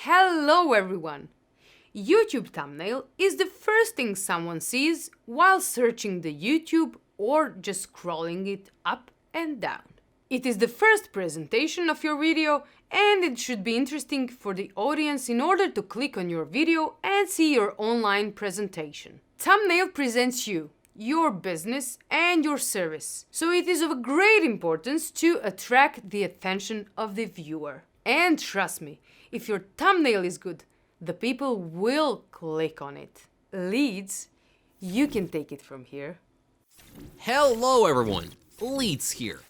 Hello everyone! YouTube thumbnail is the first thing someone sees while searching the YouTube or just scrolling it up and down. It is the first presentation of your video and it should be interesting for the audience in order to click on your video and see your online presentation. Thumbnail presents you, your business and your service, so it is of great importance to attract the attention of the viewer. And trust me, if your thumbnail is good, the people will click on it. Leads, you can take it from here. Hello everyone, Leads here.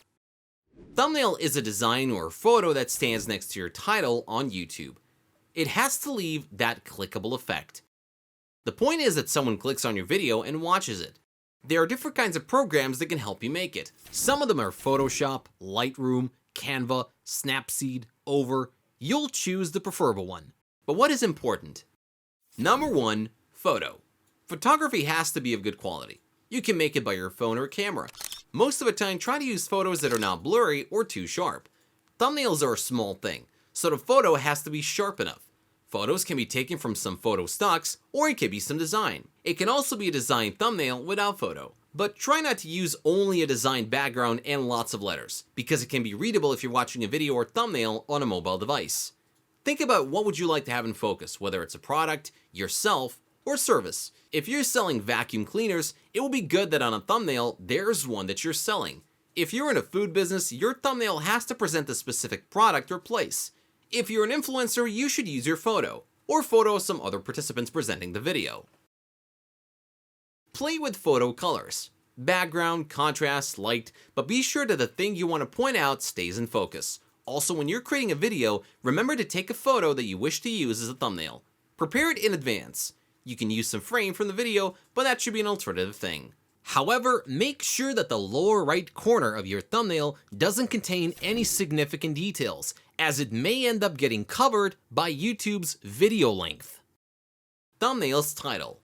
Thumbnail is a design or photo that stands next to your title on YouTube. It has to leave that clickable effect. The point is that someone clicks on your video and watches it. There are different kinds of programs that can help you make it. Some of them are Photoshop, Lightroom, Canva, Snapseed, Over. You'll choose the preferable one. But what is important? Number 1, photo. Photography has to be of good quality. You can make it by your phone or camera. Most of the time, try to use photos that are not blurry or too sharp. Thumbnails are a small thing, so the photo has to be sharp enough. Photos can be taken from some photo stocks, or it could be some design. It can also be a design thumbnail without photo. But try not to use only a designed background and lots of letters, because it can be readable if you're watching a video or thumbnail on a mobile device. Think about what would you like to have in focus, whether it's a product, yourself, or service. If you're selling vacuum cleaners, it will be good that on a thumbnail, there's one that you're selling. If you're in a food business, your thumbnail has to present a specific product or place. If you're an influencer, you should use your photo, or photo of some other participants presenting the video. Play with photo colors, background, contrast, light, but be sure that the thing you want to point out stays in focus. Also, when you're creating a video, remember to take a photo that you wish to use as a thumbnail. Prepare it in advance. You can use some frame from the video, but that should be an alternative thing. However, make sure that the lower right corner of your thumbnail doesn't contain any significant details, as it may end up getting covered by YouTube's video length. Thumbnail's title.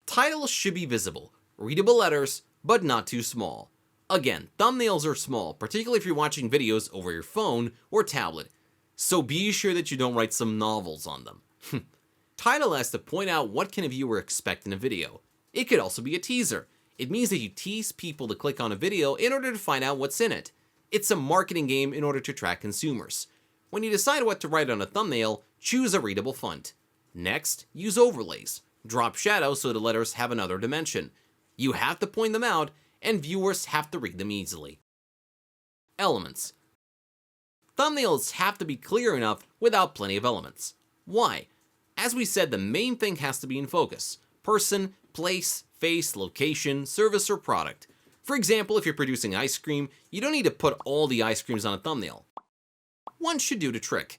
Titles should be visible, readable letters, but not too small. Again, thumbnails are small, particularly if you're watching videos over your phone or tablet, so be sure that you don't write some novels on them. Title has to point out what can a viewer expect in a video. It could also be a teaser. It means that you tease people to click on a video in order to find out what's in it. It's a marketing game in order to attract consumers. When you decide what to write on a thumbnail, choose a readable font. Next, use overlays. Drop shadows so the letters have another dimension. You have to point them out, and viewers have to read them easily. Elements. Thumbnails have to be clear enough without plenty of elements. Why? As we said, the main thing has to be in focus. Person, place, face, location, service, or product. For example, if you're producing ice cream, you don't need to put all the ice creams on a thumbnail. One should do the trick.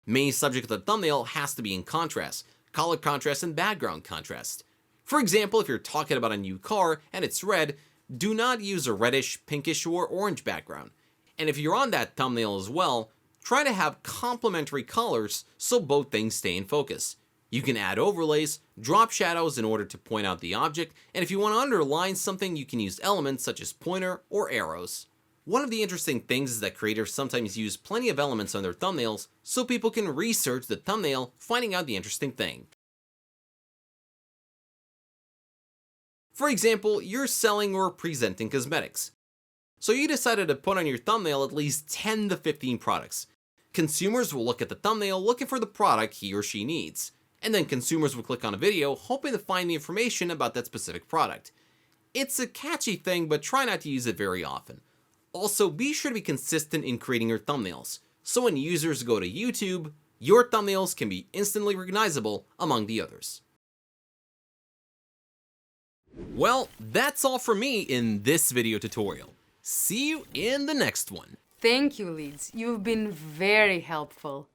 Main subject of the thumbnail has to be in contrast. Color contrast and background contrast. For example, if you're talking about a new car and it's red, do not use a reddish, pinkish, or orange background. And if you're on that thumbnail as well, try to have complementary colors so both things stay in focus. You can add overlays, drop shadows in order to point out the object, and if you want to underline something, you can use elements such as pointer or arrows. One of the interesting things is that creators sometimes use plenty of elements on their thumbnails so people can research the thumbnail, finding out the interesting thing. For example, you're selling or presenting cosmetics. So you decided to put on your thumbnail at least 10 to 15 products. Consumers will look at the thumbnail looking for the product he or she needs. And then consumers will click on a video hoping to find the information about that specific product. It's a catchy thing, but try not to use it very often. Also, be sure to be consistent in creating your thumbnails, so when users go to YouTube, your thumbnails can be instantly recognizable among the others. Well, that's all for me in this video tutorial. See you in the next one. Thank you, Leads. You've been very helpful.